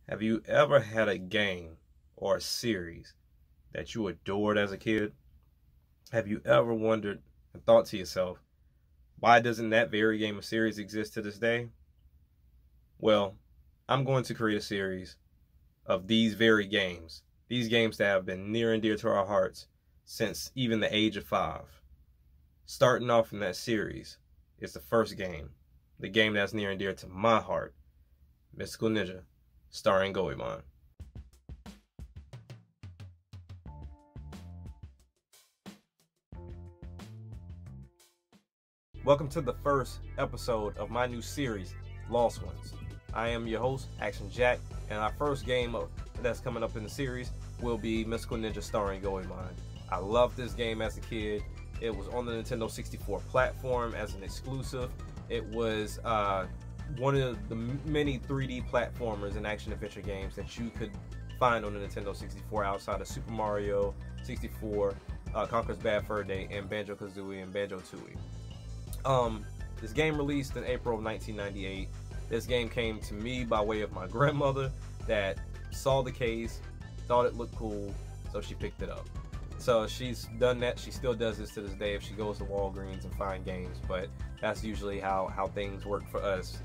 Have you ever had a game or a series that you adored as a kid? Have you ever wondered and thought to yourself, why doesn't that very game or series exist to this day? Well, I'm going to create a series of these very games, these games that have been near and dear to our hearts since even the age of 5. Starting off in that series is the first game, the game that's near and dear to my heart, Mystical Ninja Starring Goemon. Welcome to the first episode of my new series, Lost Ones. I am your host, Action Jack, and our first game that's coming up in the series will be Mystical Ninja Starring Goemon. I loved this game as a kid. It was on the Nintendo 64 platform as an exclusive. It was one of the many 3D platformers and action-adventure games that you could find on the Nintendo 64 outside of Super Mario 64, Conker's Bad Fur Day, and Banjo-Kazooie and Banjo-Tooie. This game released in April of 1998. This game came to me by way of my grandmother that saw the case, thought it looked cool, so she picked it up. So she's done that. She still does this to this day if she goes to Walgreens and find games, but that's usually how things work for us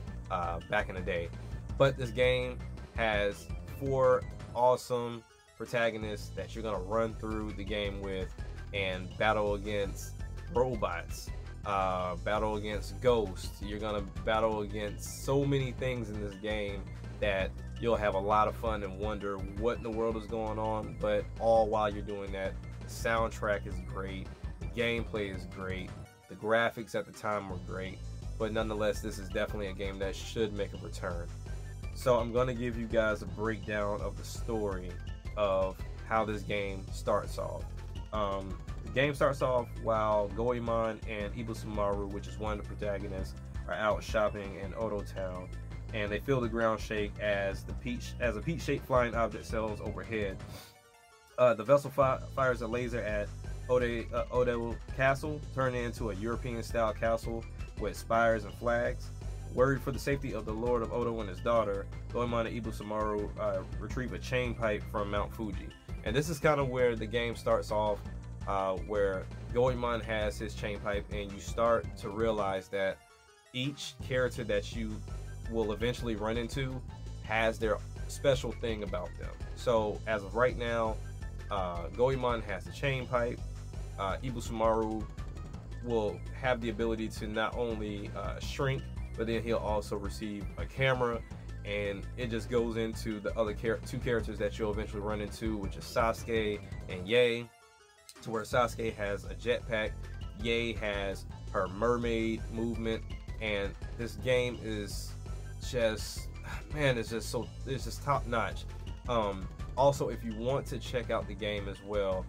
back in the day. But this game has 4 awesome protagonists that you're gonna run through the game with and battle against robots, battle against ghosts. You're gonna battle against so many things in this game that you'll have a lot of fun and wonder what in the world is going on, but all while you're doing that, the soundtrack is great, the gameplay is great, the graphics at the time were great, but nonetheless, this is definitely a game that should make a return. So I'm going to give you guys a breakdown of the story of how this game starts off. The game starts off while Goemon and Ibusumaru, which is one of the protagonists, are out shopping in Odo Town, and they feel the ground shake as a peach-shaped flying object sails overhead. The vessel fires a laser at Odo Castle, turning it into a European-style castle with spires and flags. Worried for the safety of the Lord of Odo and his daughter, Goemon and Ibusumaru retrieve a chain pipe from Mount Fuji. And this is kind of where the game starts off, where Goemon has his chain pipe, and you start to realize that each character that you will eventually run into has their special thing about them. So as of right now, Goemon has the chain pipe. Ibusumaru will have the ability to not only shrink, but then he'll also receive a camera, and it just goes into the other 2 characters that you'll eventually run into, which is Sasuke and Yae, to where Sasuke has a jetpack, Yae has her mermaid movement, and this game is just, man, it's just top notch. Also, if you want to check out the game as well,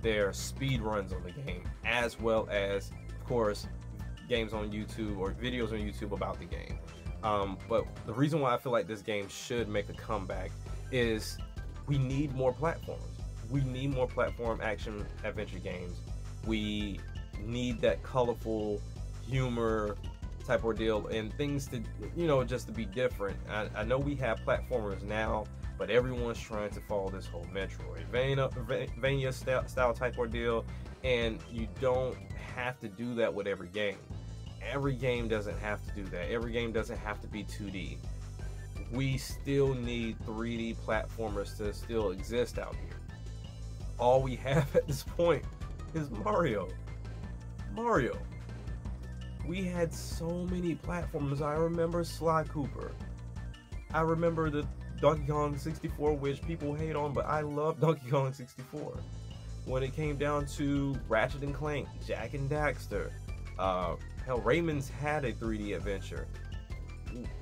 there are speed runs on the game, as well as, of course, games on YouTube or videos on YouTube about the game. But the reason why I feel like this game should make a comeback is we need more platforms. We need more platform action adventure games. We need that colorful humor type ordeal and things to, just to be different. I know we have platformers now, but everyone's trying to follow this whole Metroidvania style type ordeal, and you don't have to do that with every game. Every game doesn't have to do that. Every game doesn't have to be 2D. We still need 3D platformers to still exist out here. All we have at this point is Mario. We had so many platformers. I remember Sly Cooper. I remember the Donkey Kong 64, which people hate on, but I love Donkey Kong 64. When it came down to Ratchet and Clank, Jak and Daxter, hell, Rayman's had a 3D adventure.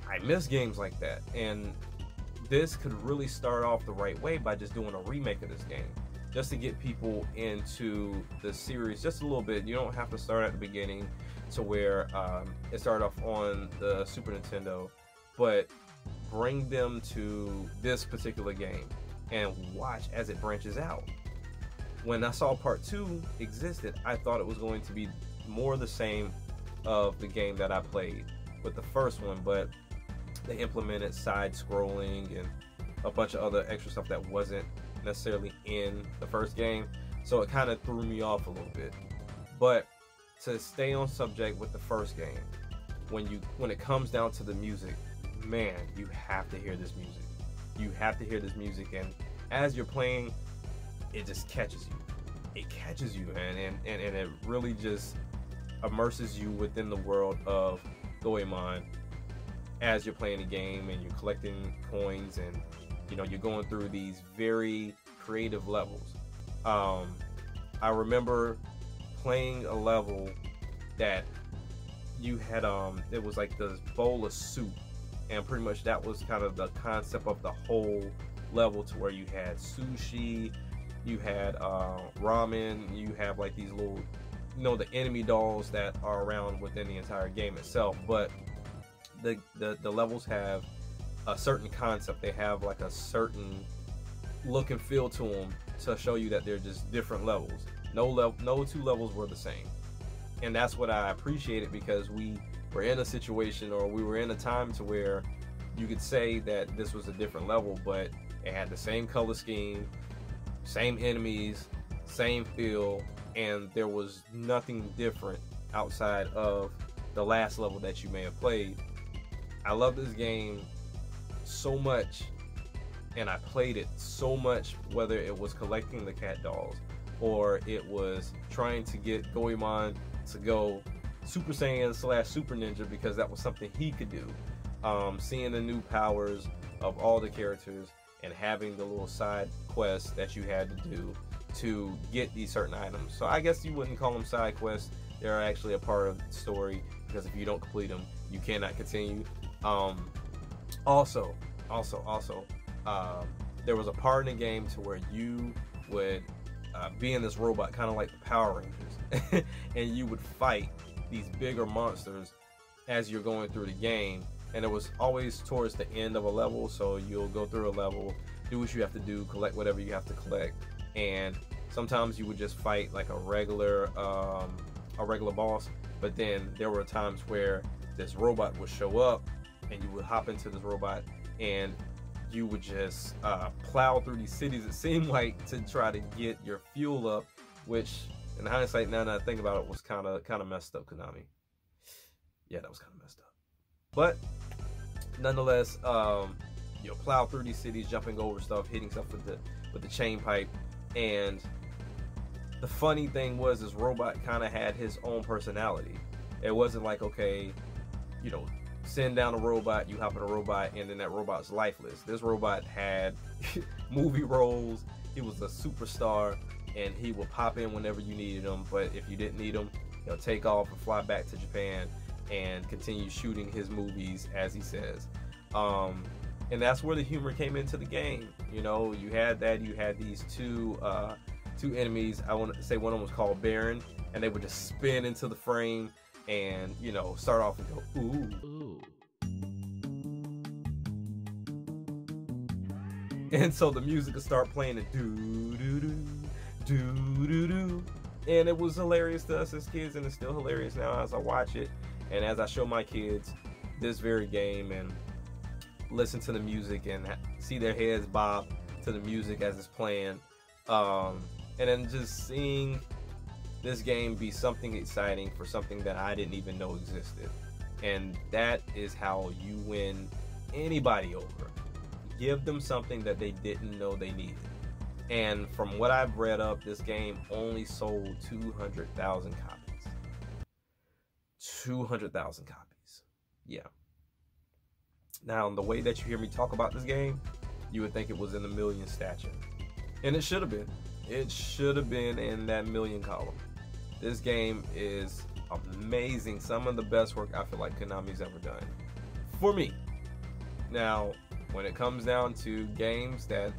I miss games like that, and this could really start off the right way by just doing a remake of this game, just to get people into the series just a little bit. You don't have to start at the beginning to where it started off on the Super Nintendo, but bring them to this particular game and watch as it branches out. When I saw part 2 existed, I thought it was going to be more the same of the game that I played with the first one, but they implemented side scrolling and a bunch of other extra stuff that wasn't necessarily in the first game, so it kind of threw me off a little bit. But to stay on subject with the first game, when it comes down to the music, man, you have to hear this music. You have to hear this music, and as you're playing, it just catches you. It catches you, and it really just immerses you within the world of Goemon as you're playing the game and you're collecting coins, and you're going through these very creative levels. I remember playing a level that you had it was like this bowl of soup, and pretty much that was kind of the concept of the whole level, to where you had sushi, you had ramen, you have like these little the enemy dolls that are around within the entire game itself. But the levels have a certain concept. They have like a certain look and feel to them to show you that they're just different levels. No two levels were the same, and that's what I appreciated, because we were in a situation, or we were in a time to where you could say that this was a different level, but it had the same color scheme, same enemies, same feel, and there was nothing different outside of the last level that you may have played. I love this game so much, and I played it so much, whether it was collecting the cat dolls or it was trying to get Goemon to go Super Saiyan / Super Ninja, because that was something he could do. Seeing the new powers of all the characters and having the little side quests that you had to do to get these certain items. So I guess you wouldn't call them side quests. They're actually a part of the story, because if you don't complete them, you cannot continue. Also, there was a part in the game to where you would be in this robot, kind of like the Power Rangers, and you would fight these bigger monsters as you're going through the game. And it was always towards the end of a level, so you'll go through a level, do what you have to do, collect whatever you have to collect, and sometimes you would just fight like a regular boss. But then there were times where this robot would show up, and you would hop into this robot, and you would just plow through these cities, it seemed like, to try to get your fuel up, which in hindsight, now that I think about it, was kind of messed up, Konami. Yeah, that was kind of messed up. But nonetheless, you'll plow through these cities, jumping over stuff, hitting stuff with the chain pipe. And the funny thing was, this robot kind of had his own personality. It wasn't like, okay, send down a robot, you hop in a robot, and then that robot's lifeless. This robot had movie roles. He was a superstar, and he would pop in whenever you needed him. But if you didn't need him, he'll take off and fly back to Japan and continue shooting his movies, as he says. And that's where the humor came into the game. You had that. You had these two enemies. I want to say one of them was called Baron, and they would just spin into the frame and start off and go ooh. And so the music would start playing and do do do do do do, and it was hilarious to us as kids, and it's still hilarious now as I watch it and as I show my kids this very game and listen to the music and see their heads bob to the music as it's playing, and then just seeing this game be something exciting for something that I didn't even know existed. And that is how you win anybody over. Give them something that they didn't know they needed. And from what I've read up, this game only sold 200,000 copies. 200,000 copies. Yeah. Now, the way that you hear me talk about this game, you would think it was in the million stature. And it should have been. It should have been in that million column. This game is amazing. Some of the best work I feel like Konami's ever done. For me. Now, when it comes down to games that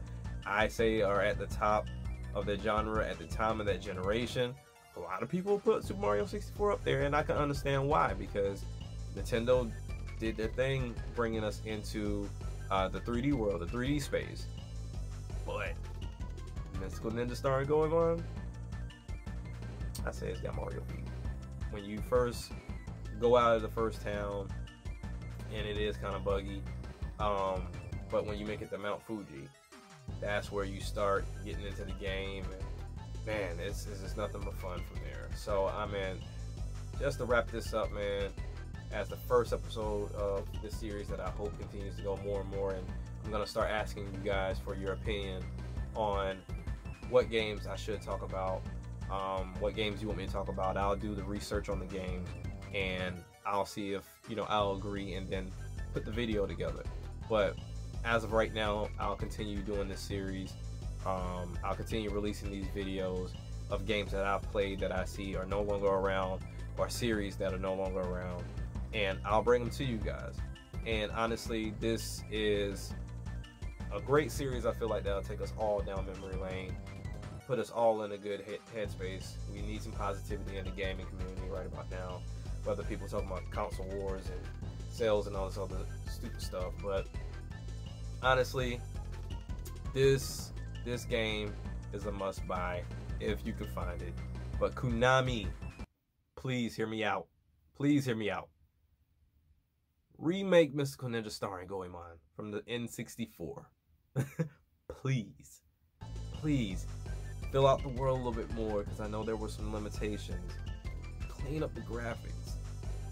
I say are at the top of their genre at the time of that generation, a lot of people put Super Mario 64 up there, and I can understand why, because Nintendo did their thing bringing us into the 3D world, the 3D space. But Mystical Ninja Starring Goemon, I say it's got Mario feet. When you first go out of the first town and it is kind of buggy, But when you make it to Mount Fuji, that's where you start getting into the game, and man, it's just nothing but fun from there. So I mean, just to wrap this up, man, as the first episode of this series that I hope continues to go more and more, and I'm gonna start asking you guys for your opinion on what games I should talk about, what games you want me to talk about. I'll do the research on the game, and I'll see if I'll agree, and then put the video together. But as of right now, I'll continue doing this series. I'll continue releasing these videos of games that I've played that I see are no longer around, or series that are no longer around, and I'll bring them to you guys. And honestly, this is a great series. I feel like that'll take us all down memory lane, put us all in a good headspace. We need some positivity in the gaming community right about now, whether people talking about console wars and sales and all this other stupid stuff. But honestly, this game is a must buy if you can find it. But Konami, please hear me out. Please hear me out. Remake Mystical Ninja Starring Goemon from the N64. Please, please fill out the world a little bit more, because I know there were some limitations. Clean up the graphics.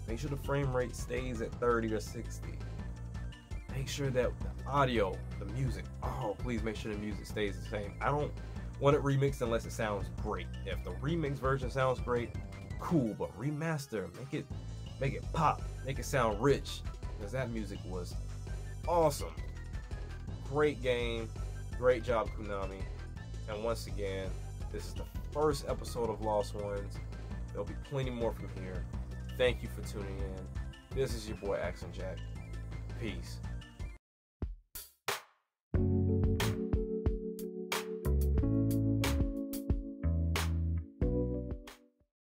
Make sure the frame rate stays at 30 or 60. Make sure that the audio, the music, please make sure the music stays the same. I don't want it remixed unless it sounds great. If the remix version sounds great, cool, but remaster, make it pop, make it sound rich, because that music was awesome. Great game, great job, Konami. And once again, this is the first episode of Lost Ones. There'll be plenty more from here. Thank you for tuning in. This is your boy Action Jack. Peace.